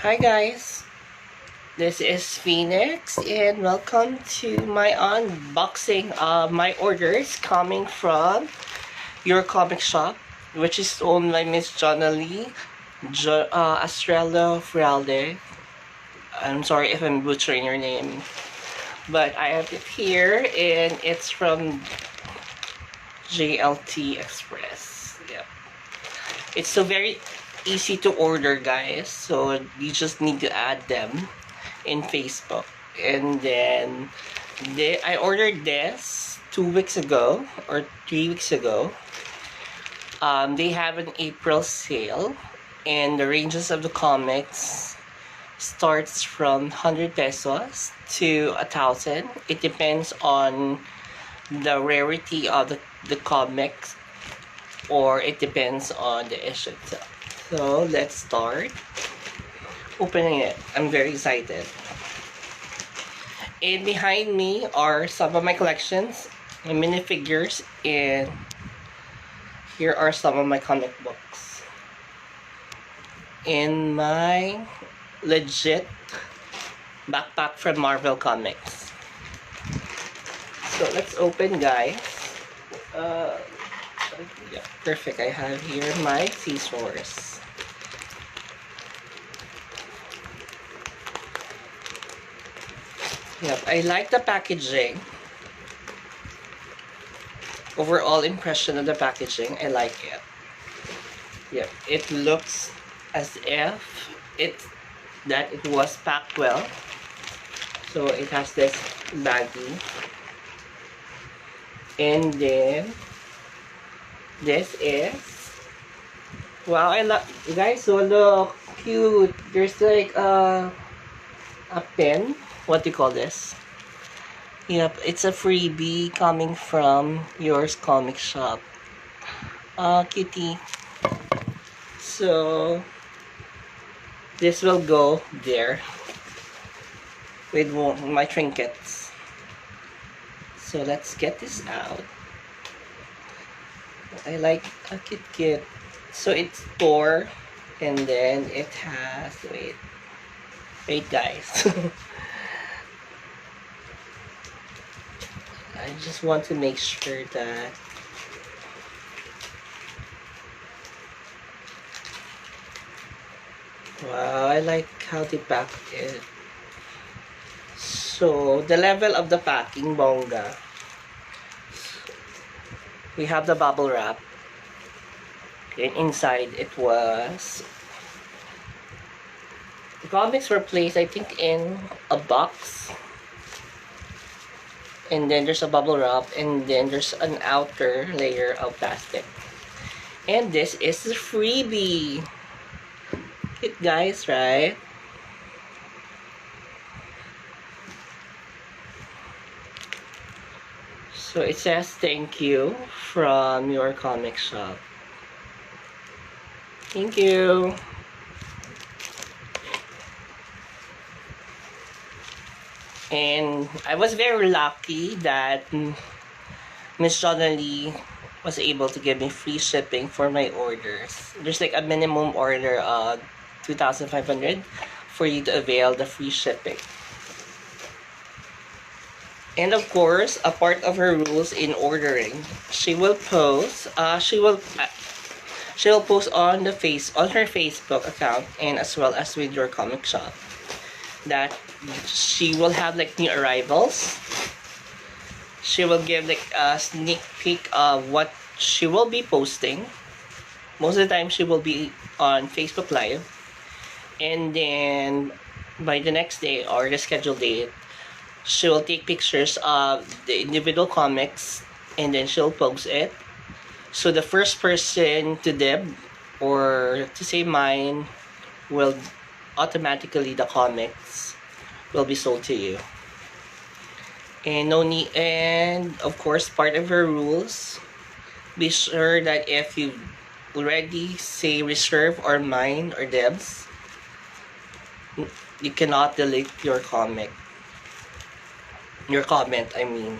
Hi guys, this is Phoenix and welcome to my unboxing of my orders coming from your comic shop, which is owned by Miss Jonaly Astellero Frialde. I'm sorry if I'm butchering your name, but I have it here and it's from JLT Express. Yeah. It's so very easy to order, guys, so you just need to add them in Facebook. And then I ordered this 2 weeks ago or 3 weeks ago. They have an April sale and the ranges of the comics starts from 100 pesos to 1,000. It depends on the rarity of the comics, or it depends on the issue itself. So let's start opening it. I'm very excited. And behind me are some of my collections, my minifigures, and here are some of my comic books. And my legit backpack from Marvel Comics. So let's open, guys. Yeah, perfect. I have here my scissors. Yep, I like the packaging. Overall impression of the packaging, I like it. Yep, it looks as if it was packed well. So it has this baggie. And then this is, wow, I love, guys, so look cute. There's like a pen. What do you call this? Yep, it's a freebie coming from your comic shop. Cutie. So this will go there with my trinkets. So let's get this out. I like a kit. So it's Thor, and then it has, wait guys. I just want to make sure that wow, I like how they pack it. So the level of the packing, bongga. We have the bubble wrap, and inside it was, the comics were placed, I think, in a box, and then there's a bubble wrap, and then there's an outer layer of plastic, and this is the freebie. Cute, guys, right? So it says thank you from your comic shop. Thank you. And I was very lucky that Miss Jonaly was able to give me free shipping for my orders. There's like a minimum order of 2,500 for you to avail the free shipping. And of course, a part of her rules in ordering, she will post on her Facebook account, and as well as with your comic shop, that she will have like new arrivals. She will give like a sneak peek of what she will be posting. Most of the time she will be on Facebook Live, and then by the next day or the scheduled date, she will take pictures of the individual comics and then she'll post it. So the first person to dib or to say mine will automatically, the comics will be sold to you. And no need, and of course, part of her rules, be sure that if you already say reserve or mine or dibs, you cannot delete your comment, I mean.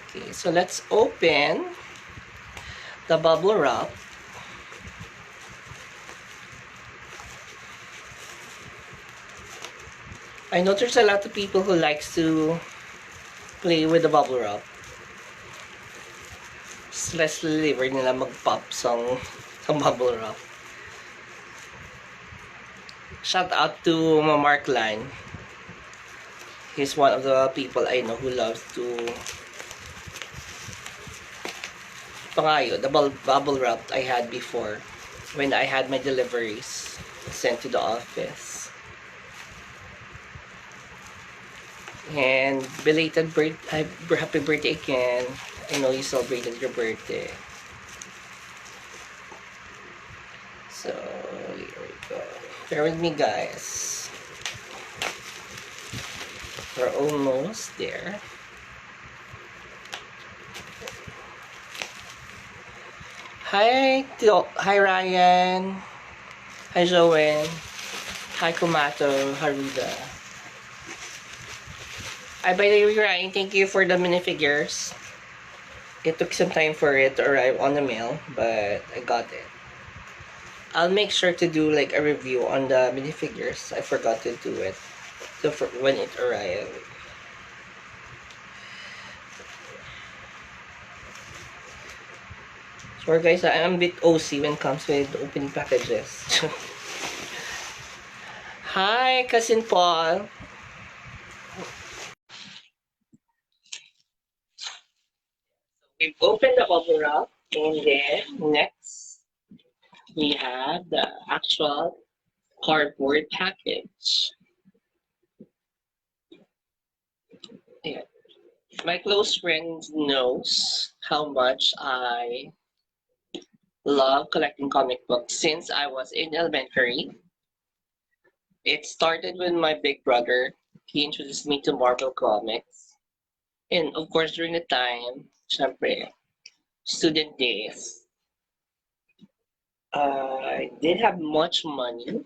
Okay, so let's open the bubble wrap. I know there's a lot of people who likes to play with the bubble wrap. Stress reliever nila mag-pop song sa bubble wrap. Shout out to Marclan. He's one of the people I know who loves to pangayo, the bubble wrap I had before when I had my deliveries sent to the office. And belated happy birthday again. I know you celebrated your birthday. So, here we go. Bear with me, guys. We're almost there. Hi Ryan. Hi Joanne. Hi Kumato, Haruda. By the way, Ryan, thank you for the minifigures. It took some time for it to arrive on the mail, but I got it. I'll make sure to do like a review on the minifigures. I forgot to do it. So for when it arrived. Sorry guys, I'm a bit OC when it comes with opening packages. Hi, Cousin Paul. We've opened the bubble wrap, and then next we have the actual cardboard package. Yeah. My close friend knows how much I love collecting comic books since I was in elementary. It started with my big brother. He introduced me to Marvel Comics. And of course, during the time, syempre, student days, I didn't have much money.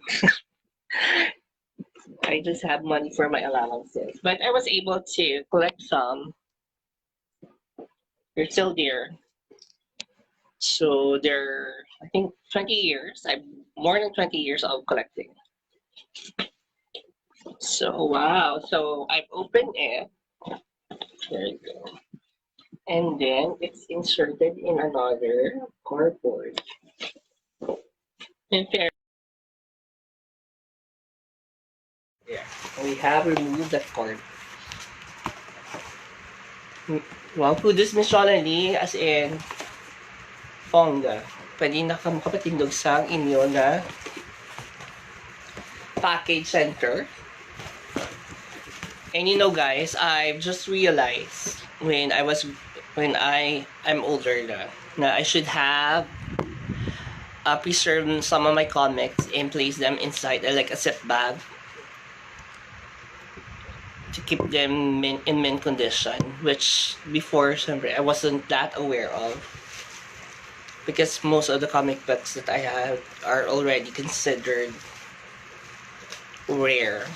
I just had money for my allowances. But I was able to collect some. They're still there. So they're, I think, 20 years. I've more than 20 years of collecting. So, wow. So I've opened it. There you go. And then it's inserted in another cardboard. In fair, yeah, we have removed the cord. Wow, who this Miss Jonaly, as in Fonga. Pwede na kapatindog sa inyo na package center. And you know guys, I've just realized when I'm older na I should have preserved some of my comics and place them inside like a zip bag to keep them in mint condition, which before I wasn't that aware of, because most of the comic books that I have are already considered rare.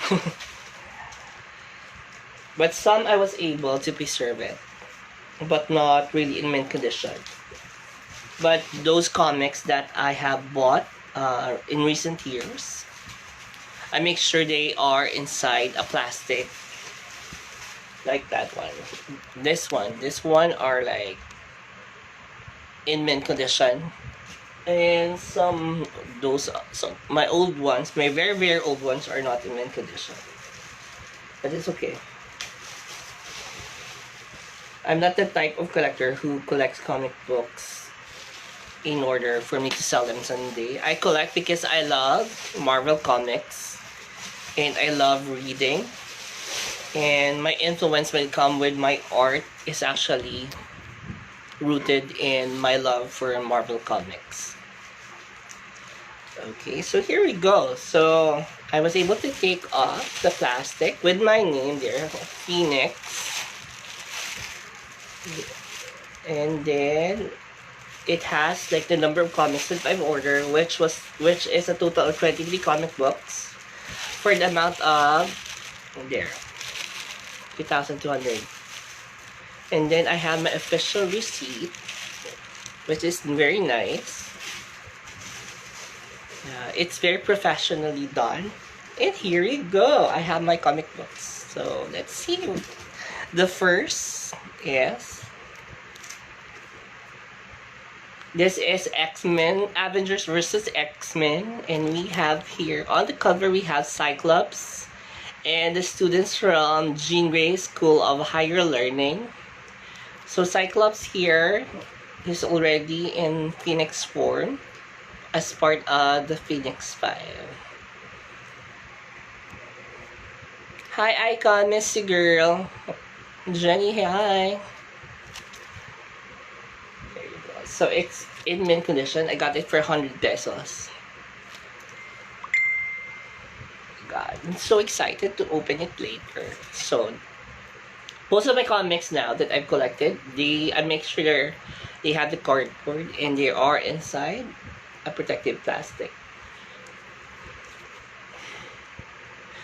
But some I was able to preserve it, but not really in mint condition. But those comics that I have bought in recent years, I make sure they are inside a plastic, like that one. This one are like in mint condition, and some my old ones, my very very old ones, are not in mint condition. But it's okay. I'm not the type of collector who collects comic books in order for me to sell them someday. I collect because I love Marvel Comics and I love reading. And my influence when it comes with my art is actually rooted in my love for Marvel Comics. Okay, so here we go. So I was able to take off the plastic with my name there, Phoenix. And then it has like the number of comics that I've ordered, which is a total of 23 comic books for the amount of 2,200. And then I have my official receipt, which is very nice. It's very professionally done. And here you go. I have my comic books. So let's see. The first is this is X-Men, Avengers versus X-Men, and we have here on the cover we have Cyclops and the students from Jean Grey School of Higher Learning. So Cyclops here is already in Phoenix form as part of the Phoenix 5. Hi Icon, miss you girl. Jenny, hi. There you go. So it's in mint condition. I got it for 100 pesos. God, I'm so excited to open it later. So most of my comics now that I've collected, I make sure they have the cardboard and they are inside a protective plastic.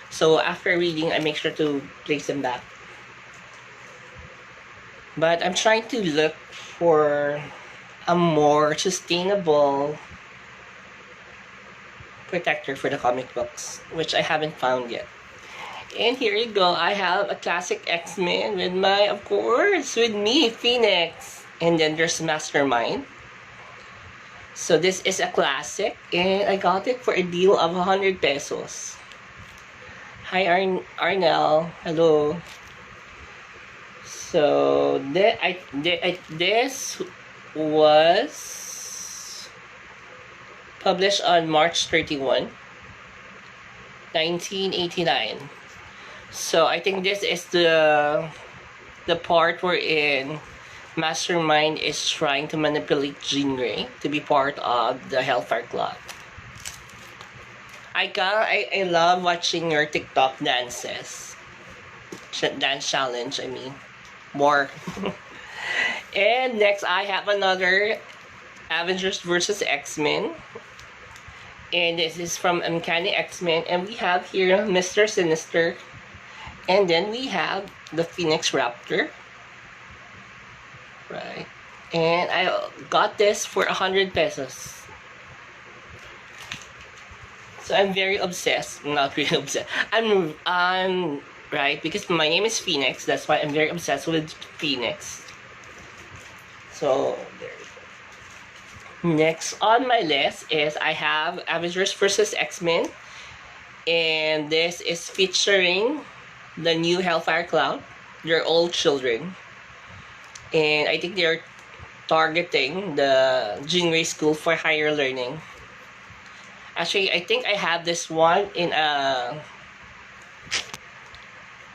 So after reading, I make sure to place them back. But I'm trying to look for a more sustainable protector for the comic books, which I haven't found yet. And here you go. I have a classic X-Men with my, of course, with me, Phoenix. And then there's Mastermind. So this is a classic, and I got it for a deal of 100 pesos. Hi Arnel, hello. So this was published on March 31, 1989. So I think this is the part wherein Mastermind is trying to manipulate Jean Grey to be part of the Hellfire Club. I love watching your TikTok dances. Dance challenge, I mean. More. And next I have another Avengers versus X-Men. And this is from Uncanny X-Men. And we have here Mr. Sinister. And then we have the Phoenix Raptor. Right. And I got this for 100 pesos. So I'm very obsessed. Not really obsessed. I'm right, because my name is Phoenix. That's why I'm very obsessed with Phoenix. So there you go. Next on my list is I have Avengers vs. X-Men. And this is featuring the new Hellfire Cloud. They're all children. And I think they're targeting the Jean Grey School for Higher Learning. Actually, I think I have this one in a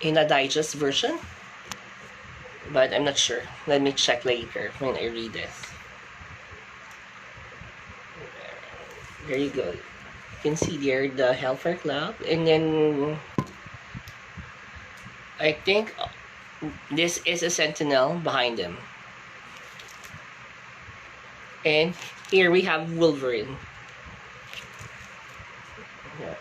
digest version, but I'm not sure. Let me check later when I read this. There you go. You can see there the Hellfire Club, and then I think this is a Sentinel behind them. And here we have Wolverine. Yeah.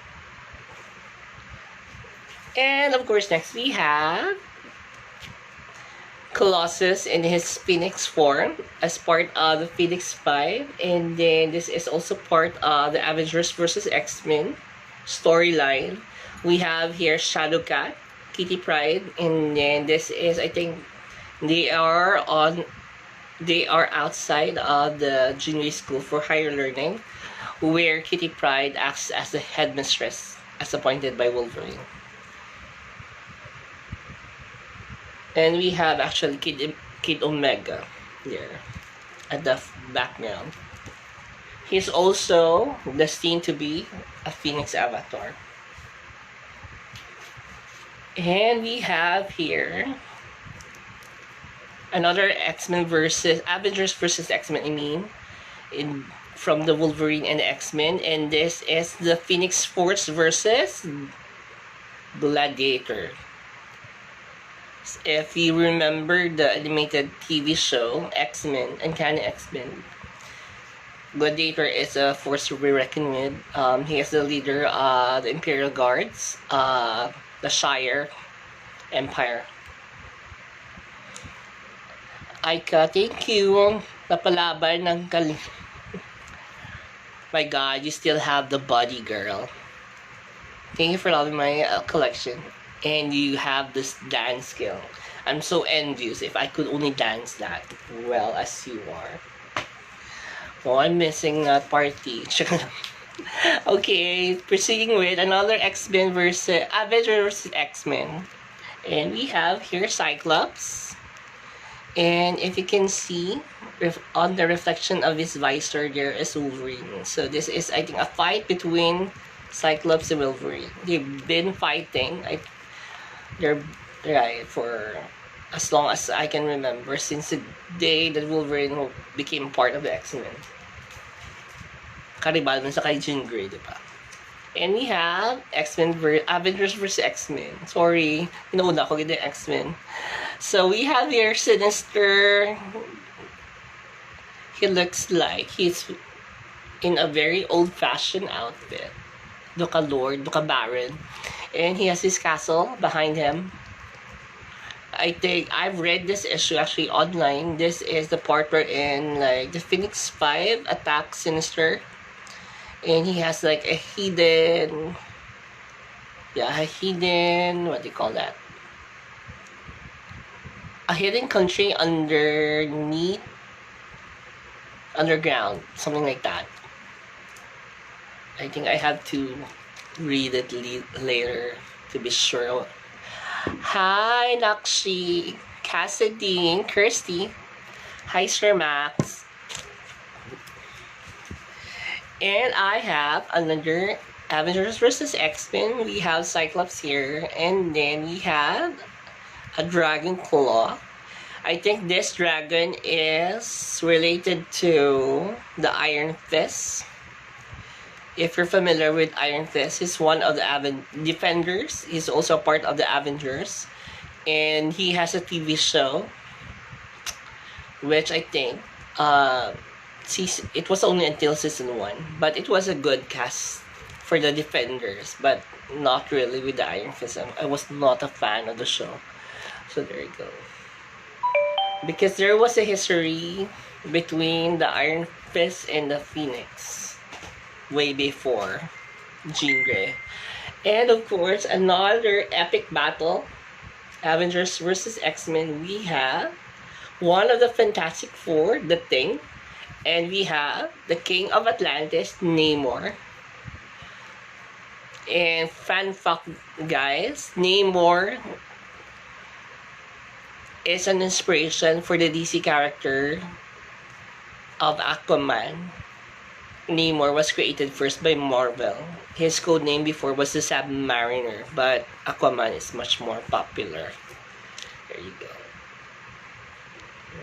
And of course, next we have Colossus in his Phoenix form as part of the Phoenix 5. And then this is also part of the Avengers vs. X-Men storyline. We have here Shadowcat, Kitty Pryde, and then this is, I think, they are outside of the Jean Grey School for Higher Learning, where Kitty Pryde acts as the headmistress, as appointed by Wolverine. And we have actually Kid Omega there at the background. He's also destined to be a Phoenix avatar. And we have here another Avengers versus X-Men, I mean, from the Wolverine and the X-Men. And this is the Phoenix Force versus Gladiator. If you remember the animated TV show X-Men, Uncanny X-Men, Gladiator is a force to be reckoned with. He is the leader of the Imperial Guards, the Shire Empire. Aika, thank you. Napalaban ng My God, you still have the body, girl. Thank you for loving my collection. And you have this dance skill. I'm so envious if I could only dance that well as you are. Oh, I'm missing that party. Okay, proceeding with another X-Men versus Avengers versus X-Men. And we have here Cyclops. And if you can see, on the reflection of his visor, there is Wolverine. So this is, I think, a fight between Cyclops and Wolverine. They've been fighting. They're right for as long as I can remember, since the day that Wolverine became part of the X-Men. Karibal man sa kay Jean Grey, di ba? And we have Avengers vs. X-Men. Sorry, inauna ko ganda X-Men. So we have here Sinister. He looks like he's in a very old-fashioned outfit. Look a lord, look a baron. And he has his castle behind him. I think I've read this issue actually online. This is the part wherein like the Phoenix 5 attacks Sinister. And he has like a hidden, what do you call that? A hidden country underground, something like that. I think I have to read it later to be sure. Hi, Nakshi, Cassidy, Kirsty. Hi, Sir Max. And I have another Avengers vs. X-Men. We have Cyclops here. And then we have a Dragon Claw. I think this dragon is related to the Iron Fist. If you're familiar with Iron Fist, he's one of the Defenders. He's also part of the Avengers. And he has a TV show, which I think it was only until season 1, but it was a good cast for the Defenders, but not really with the Iron Fist. I was not a fan of the show. So there you go. Because there was a history between the Iron Fist and the Phoenix way before Jean Grey. And of course, another epic battle, Avengers vs. X-Men. We have one of the Fantastic Four, the Thing, and we have the King of Atlantis, Namor. And fan fact, guys, Namor is an inspiration for the DC character of Aquaman. Namor was created first by Marvel. His code name before was the Submariner, but Aquaman is much more popular. There you go.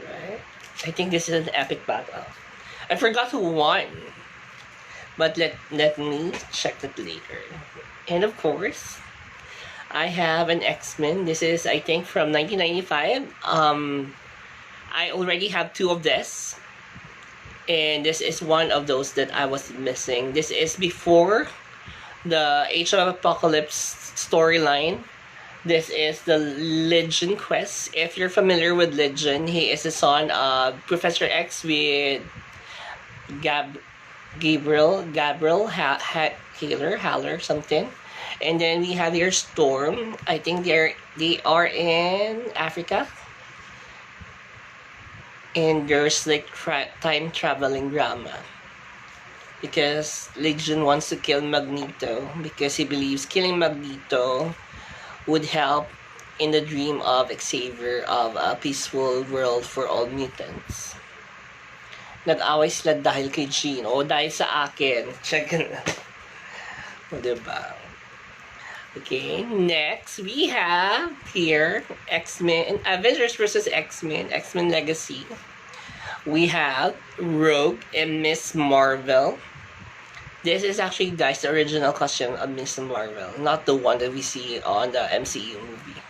Alright. I think this is an epic battle. I forgot who won, but let me check that later. And of course, I have an X-Men. This is, I think, from 1995. I already have 2 of this. And this is one of those that I was missing. This is before the Age of Apocalypse storyline. This is the Legion Quest. If you're familiar with Legion, he is the son of Professor X with Gabriel Haller, something. And then we have here Storm. I think they are in Africa. And there's like time traveling drama. Because Legion wants to kill Magneto because he believes killing Magneto would help in the dream of Xavier of a peaceful world for all mutants. Nag-away sila dahil kay Jean. O dahil sa akin. Check na. O diba? Okay, next we have here X-Men, Avengers vs. X-Men, X-Men Legacy. We have Rogue and Miss Marvel. This is actually, guys, the original costume of Miss Marvel, not the one that we see on the MCU movie.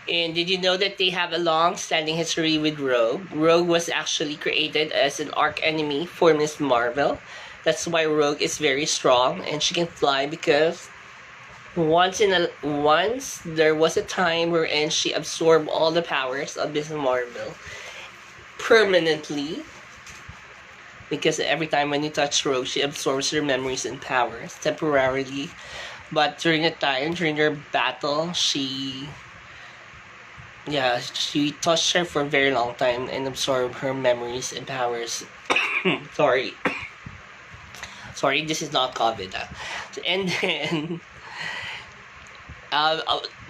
And did you know that they have a long-standing history with Rogue? Rogue was actually created as an arch-enemy for Miss Marvel. That's why Rogue is very strong and she can fly because once there was a time wherein she absorbed all the powers of Miss Marvel permanently. because every time when you touch Rose, she absorbs her memories and powers temporarily. But during their battle, she touched her for a very long time and absorbed her memories and powers. Sorry. Sorry, this is not COVID. And then,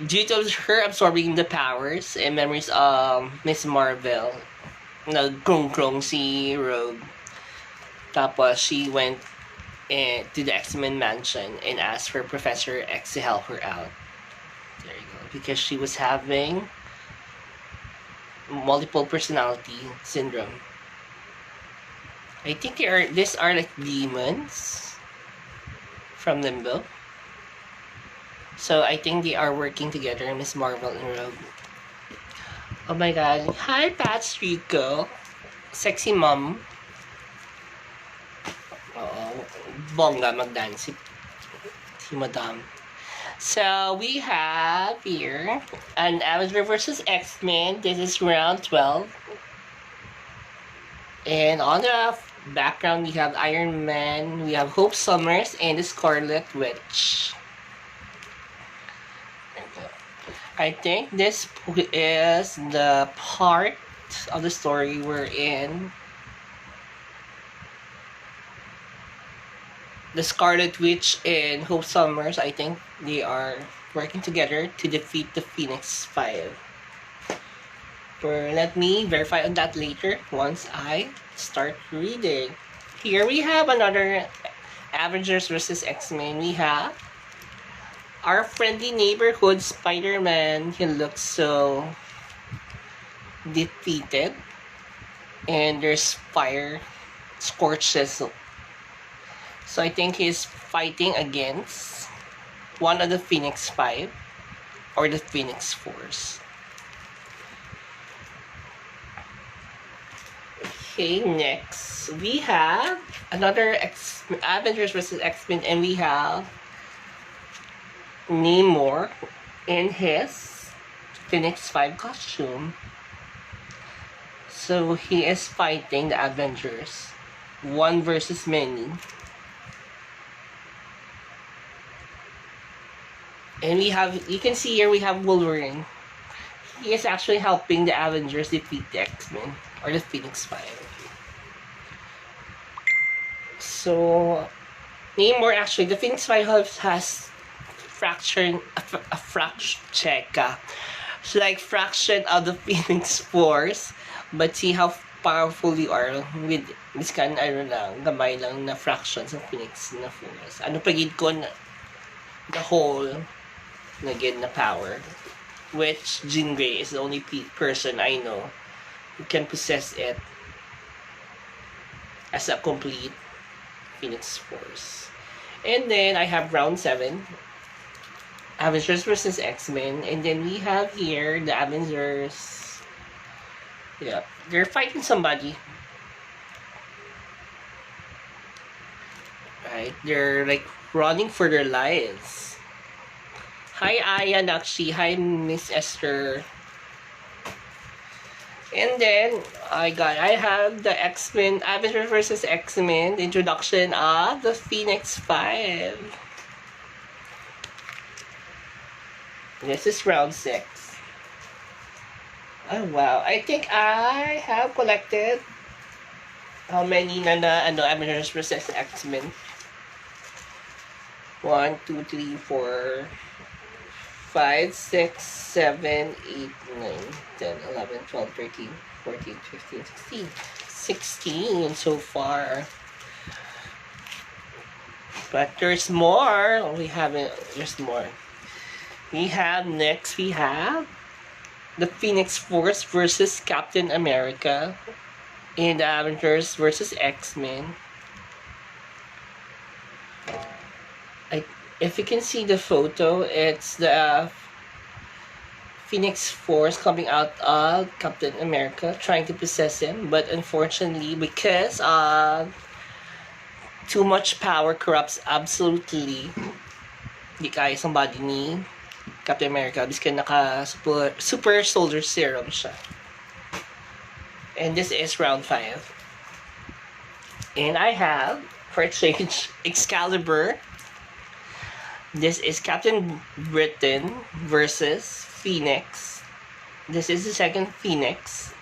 due to her absorbing the powers and memories of Miss Marvel, nag-grong-grong si Rogue. Tapos, she went to the X-Men mansion and asked for Professor X to help her out. There you go. Because she was having multiple personality syndrome. I think these are like demons from Limbo. So I think they are working together, Miss Marvel and Rogue. Oh my god. Hi, Pat Rico. Sexy mom. Bongga magdance si Madam. So we have here an Avenger vs. X-Men. This is round 12. And on the background, we have Iron Man, we have Hope Summers, and the Scarlet Witch. I think this is the part of the story we're in. The Scarlet Witch and Hope Summers, I think they are working together to defeat the Phoenix 5. But let me verify on that later once I start reading. Here we have another Avengers vs. X-Men. We have our friendly neighborhood Spider-Man. He looks so defeated. And there's fire scorches. So I think he's fighting against one of the Phoenix 5 or the Phoenix Force. Okay, next we have another Avengers vs. X-Men, and we have Namor in his Phoenix 5 costume. So he is fighting the Avengers, one versus many. And you can see here we have Wolverine. He is actually helping the Avengers defeat the X-Men, or the Phoenix 5. So, Namor actually, the Phoenix 5 has fraction of the Phoenix Force. But see how powerful you are with this kind gamay lang na fractions ng Phoenix na Force. Ano pagid ko na the whole na power, which Jean Grey is the only person I know who can possess it as a complete Phoenix Force. And then I have round 7, Avengers vs. X-Men, and then we have here the Avengers. Yeah, they're fighting somebody. Right, they're like running for their lives. Hi, Aya, Nakshi. Hi, Miss Esther. And then, I have the X-Men, Avengers vs. X-Men, the introduction of the Phoenix 5. This is round 6. Oh, wow. I think I have collected how many Avengers vs. X-Men. 1, 2, 3, 4... 5, 6, 7, 8, 9, 10, 11, 12, 13, 14, 15, 16. 16 so far. But there's more. There's more. We have the Phoenix Force versus Captain America in the Avengers versus X-Men. If you can see the photo, it's the Phoenix Force coming out of Captain America, trying to possess him. But unfortunately, because too much power corrupts absolutely, di kaya sa body ni Captain America because naka super soldier serum siya. And this is round 5. And I have, for change, Excalibur. This is Captain Britain versus Phoenix. This is the second Phoenix.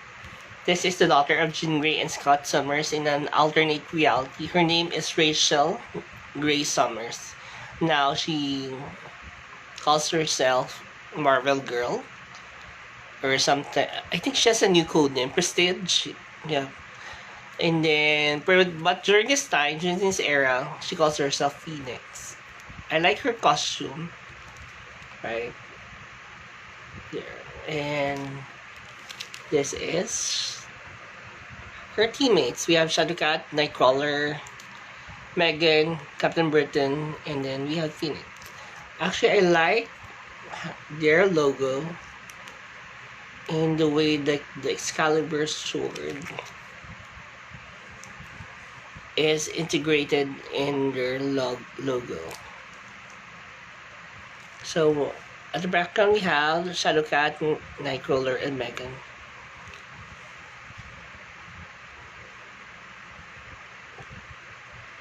This is the daughter of Jean Grey and Scott Summers in an alternate reality. Her name is Rachel Grey Summers. Now she calls herself Marvel Girl or something. I think she has a new code name, Prestige. Yeah. And then, but during this time, during this era, she calls herself Phoenix. I like her costume. Right? There. And this is her teammates. We have Shadowcat, Nightcrawler, Meggan, Captain Britain, and then we have Phoenix. Actually, I like their logo and the way that the Excalibur sword is integrated in their logo. So, at the background we have Shadowcat, Nightcrawler, and Meggan.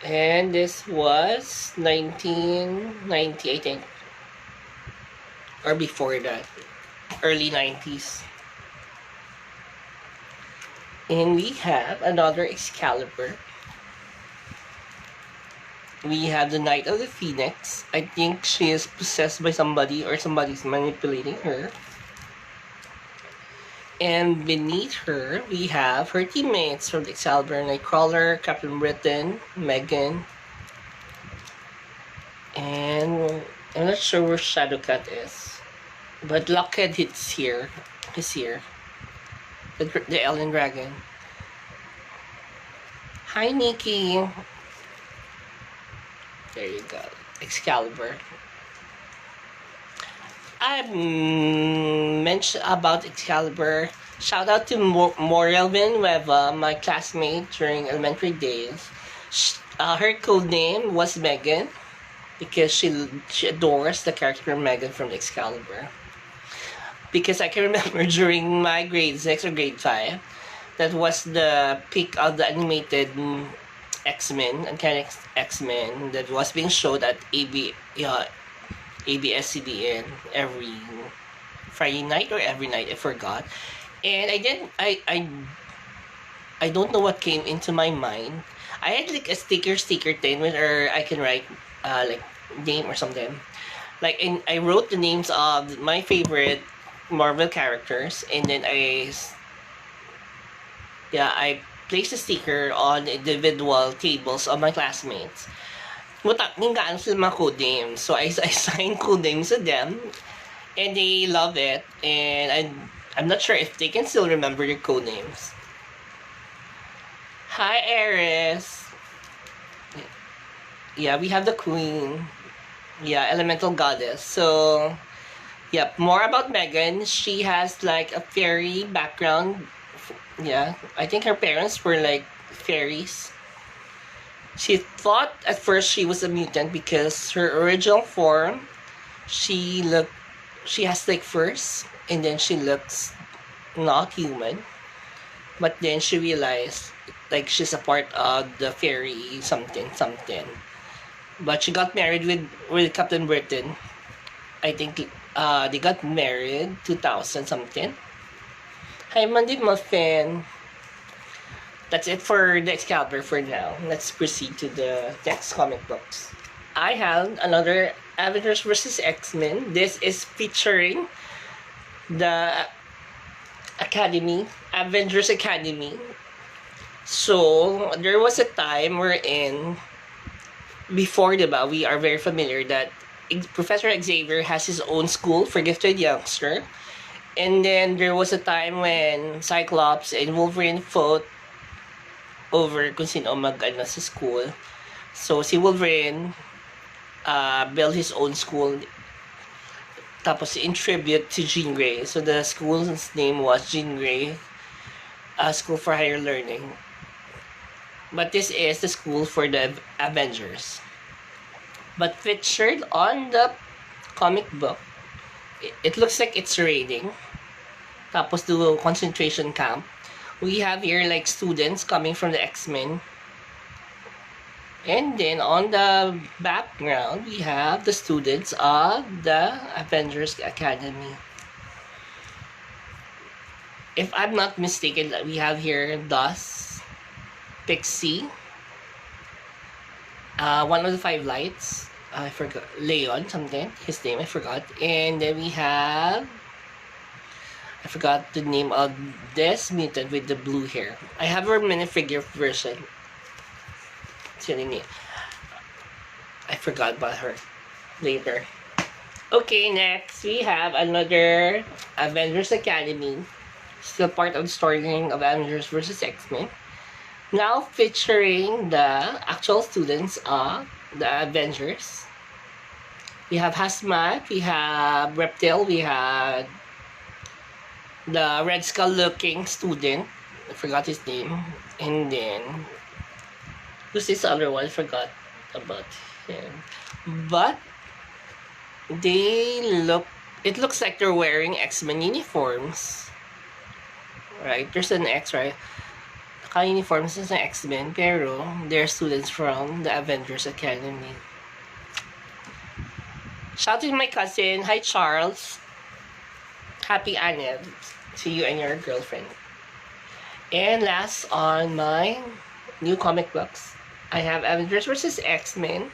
And this was 1990, I think. Or before that. Early 90s. And we have another Excalibur. We have the Knight of the Phoenix. I think she is possessed by somebody or somebody's manipulating her. And beneath her, we have her teammates from the Excalibur, Nightcrawler, Captain Britain, Meggan. And I'm not sure where Shadowcat is. But Lockhead is here. The Alien Dragon. Hi, Nikki. There you go. Excalibur. I mentioned about Excalibur. Shout out to Muriel Adana, my classmate during elementary days. Her code name was Meggan because she adores the character Meggan from Excalibur. Because I can remember during my grade 6 or grade 5, that was the peak of the animated X-Men, Uncanny X-Men, that was being showed at ABS-CBN every Friday night or every night, I forgot. And I don't know what came into my mind. I had like a sticker thing where I can write like name or something. Like, and I wrote the names of my favorite Marvel characters, and then I placed a sticker on individual tables of my classmates. Gaano sila mga code names. So I signed code names to them, and they love it. And I'm not sure if they can still remember your code names. Hi, Eris. Yeah, we have the Queen. Yeah, Elemental Goddess. So, yeah, more about Meggan. She has like a fairy background. Yeah, I think her parents were like fairies. She thought at first she was a mutant because her original form, she has like furs, and then she looks not human. But then she realized like she's a part of the fairy something. But she got married with Captain Britain. I think they got married 2000 something. Hi, Mandy Muffin. That's it for the Excalibur for now. Let's proceed to the next comic books. I have another Avengers vs. X-Men. This is featuring the Avengers Academy. So, there was a time wherein, before, diba, we are very familiar that Professor Xavier has his own school for gifted youngster. And then there was a time when Cyclops and Wolverine fought over kung sino mag-ano sa school. So, si Wolverine built his own school. Tapos, in tribute to Jean Grey. So, the school's name was Jean Grey School for Higher Learning. But this is the school for the Avengers. But featured on the comic book, it looks like it's raining. Tapos, the concentration camp. We have here like students coming from the X-Men. And then on the background, we have the students of the Avengers Academy. If I'm not mistaken, we have here Dust, Pixie, one of the five lights. I forgot. Leon, something. His name, I forgot. And then we have... I forgot the name of this mutant with the blue hair. I have her minifigure version. I forgot about her later. Okay, next we have another Avengers Academy. Still part of the storyline of Avengers vs. X-Men. Now featuring the actual students of the Avengers. We have Hazmat, we have Reptile, we have the Red Skull looking student. I forgot his name. And then who's this other one? I forgot about him. But it looks like they're wearing X-Men uniforms. Right? There's an X, right? Naka-uniforms is an X-Men, pero they're students from the Avengers Academy. Shout out to my cousin. Hi, Charles. Happy Anniv to you and your girlfriend. And last on my new comic books, I have Avengers vs. X-Men.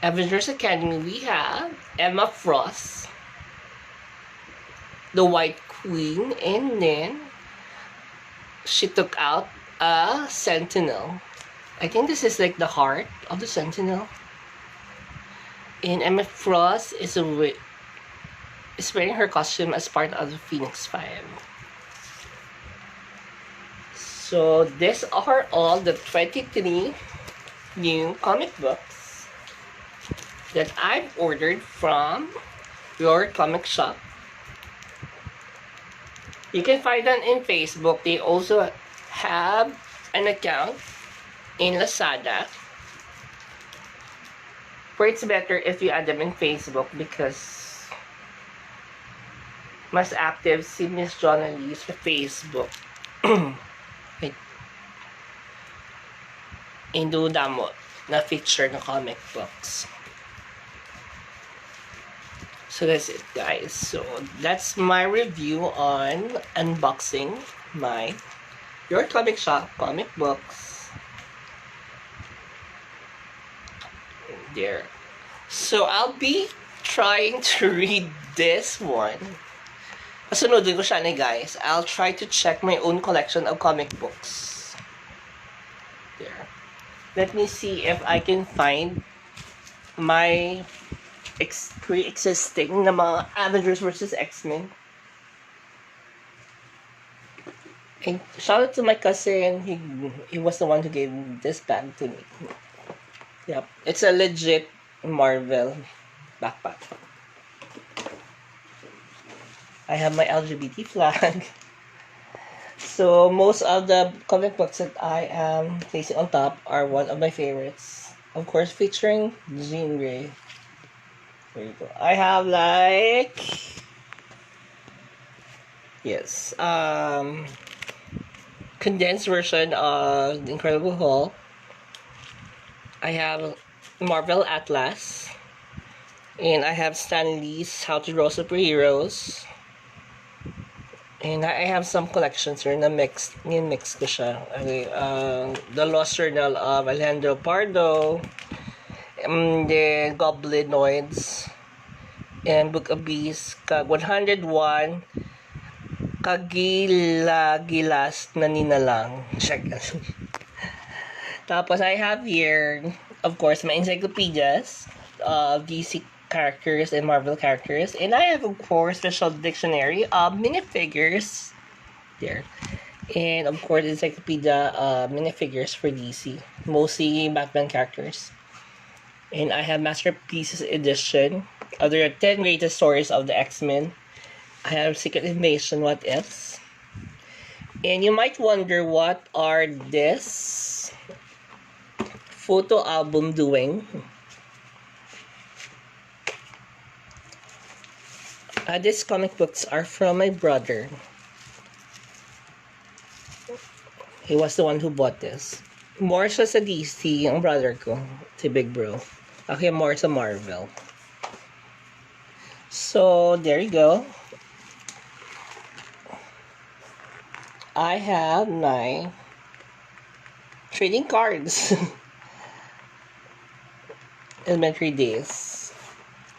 Avengers Academy, we have Emma Frost, the White Queen, and then she took out a Sentinel. I think this is like the heart of the Sentinel. And Emma Frost is wearing her costume as part of the Phoenix 5. So these are all the 23 new comic books that I've ordered from your comic shop. You can find them in Facebook. They also have an account in Lazada. Where it's better if you add them in Facebook because mas active si Miss Jonaly sa Facebook. Induda mo na feature ng comic books. So that's it, guys. So that's my review on unboxing my Your Comic Shop comic books. There. So I'll be trying to read this one. Pasunodin ko siya na, guys. I'll try to check my own collection of comic books. There. Let me see if I can find my pre-existing na mga Avengers vs. X-Men. And shout out to my cousin. He was the one who gave this bag to me. Yep. It's a legit Marvel backpack. I have my LGBT flag. So most of the comic books that I am placing on top are one of my favorites. Of course, featuring Jean Grey. There you go. I have like... Yes. Condensed version of The Incredible Hulk. I have Marvel Atlas. And I have Stan Lee's How to Draw Superheroes. And I have some collections here na mix ko siya. Okay, The Lost Journal of Alejandro Pardo, the Goblinoids, and Book of Beasts, kag 101 kagilagilas na ninalang. Check. Tapos I have here, of course, my encyclopedias of DC characters and Marvel characters, and I have, of course, special dictionary of minifigures there, and of course encyclopedia minifigures for DC, mostly Batman characters. And I have Masterpieces edition of the 10 greatest stories of the X-Men. I have Secret Invasion, What Ifs. And you might wonder, what are this photo album doing? These comic books are from my brother. He was the one who bought this. More siya sa DC, ang brother ko, si Big Bro. Ako yung more sa Marvel. So, there you go. I have my trading cards. Elementary days.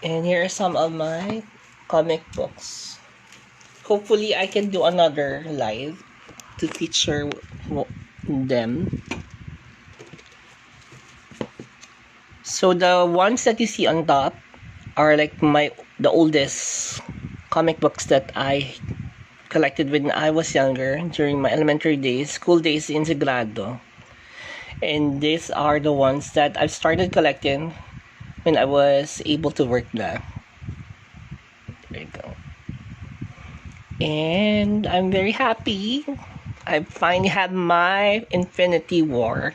And here are some of my comic books. Hopefully, I can do another live to feature them. So the ones that you see on top are like the oldest comic books that I collected when I was younger during my elementary days, school days in Sagrado. And these are the ones that I've started collecting when I was able to work na. There you go. And I'm very happy. I finally have my Infinity War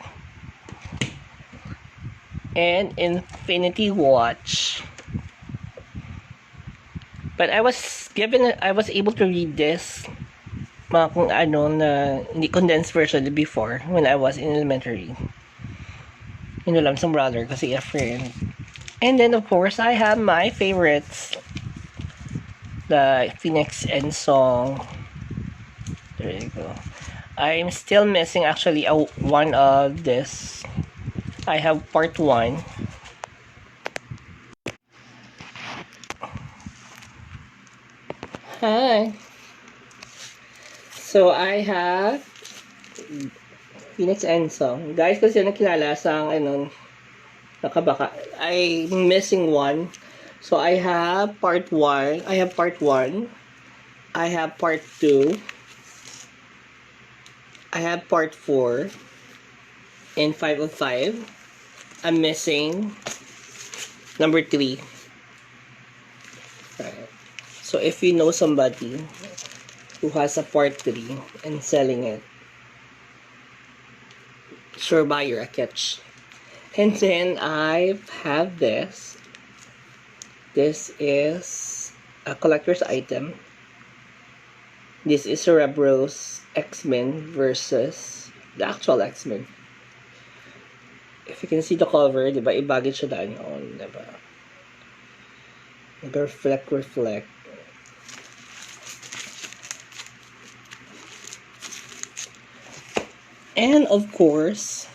and Infinity Watch. But I was able to read this mga kung ano na hindi condensed version before when I was in elementary. Inulam sa brother kasi a friend. And then of course I have my favorites. The Phoenix and Song. There you go. I'm still missing actually one of this. I have part 1. Hi. So I have Phoenix and Song. Guys, kasi nakilala sa nakabaka. I'm missing one. So I have part 1. I have part 1. I have part 2. I have part 4 and 5 of 5. I'm missing number 3. Right. So if you know somebody who has a part 3 and selling it, sure buyer a catch. And then I have this. This is a collector's item. This is Cerebro's X-Men versus the actual X-Men. If you can see the cover, diba, ibagay siya daan on, diba? Reflect. And of course,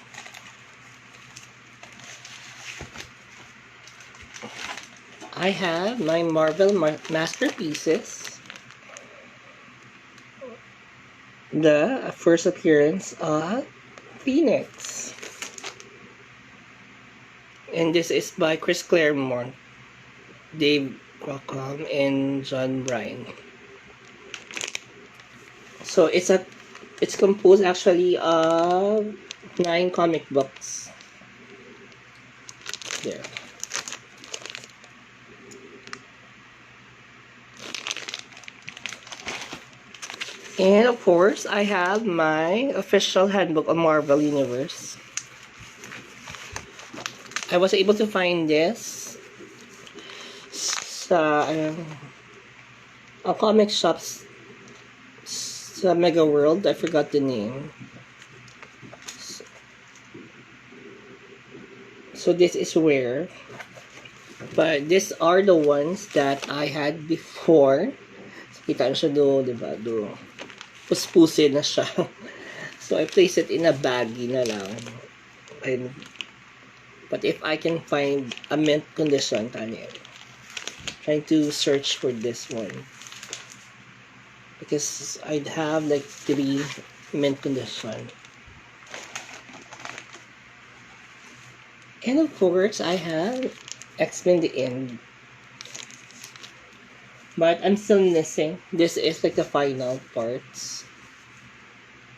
I have my Marvel masterpieces. The first appearance of Phoenix. And this is by Chris Claremont, Dave Rockham, and John Bryan. So it's composed actually of 9 comic books. There. And of course, I have my official handbook of Marvel Universe. I was able to find this sa a comic shops sa Mega World. I forgot the name. So this is rare. But these are the ones that I had before. So kita na siya diba? Puspusin na siya. So I place it in a baggie na lang. But if I can find a mint condition, trying to search for this one. Because I'd have like 3 mint condition. And of course, I have X-Men The End. But I'm still missing. This is like the final parts.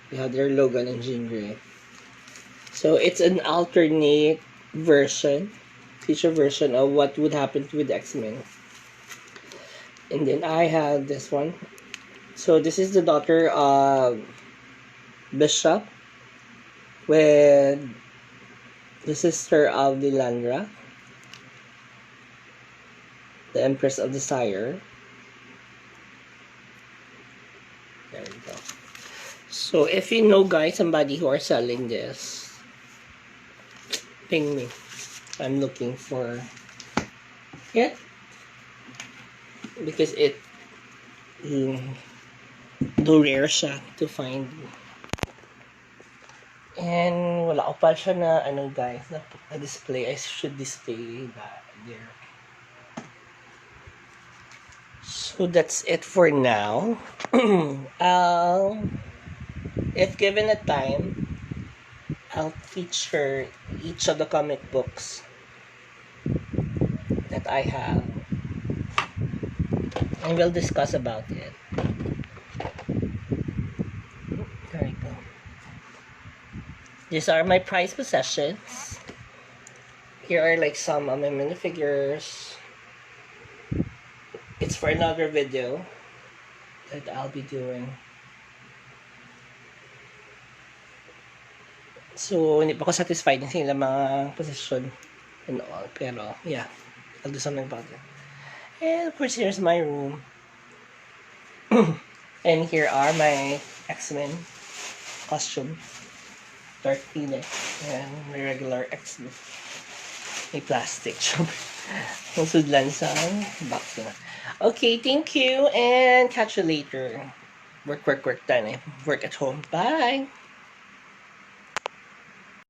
We have their Logan and Jean Grey. So it's an alternate version, future version of what would happen with X-Men. And then I have this one. So this is the daughter of Bishop with the sister of Lilandra, the Empress of Desire. There you go. So if you know guys, somebody who are selling this, ping me. I'm looking for it because it do rare siya to find. And wala ko pa siya na ano guys na display. I should display that there. So that's it for now. If given a time, I'll feature each of the comic books that I have and we'll discuss about it. There you go. These are my prized possessions. Here are like some of my minifigures. It's for another video that I'll be doing. So, hindi pa ako satisfied sa ilang mga position and all. Pero, yeah. I'll do something about it. And, of course, here's my room. And here are my X-Men costume. Dark Phoenix. And my regular X-Men. May plastic. Masudlan sa box na. Okay, thank you. And catch you later. Work. Done eh. Work at home. Bye!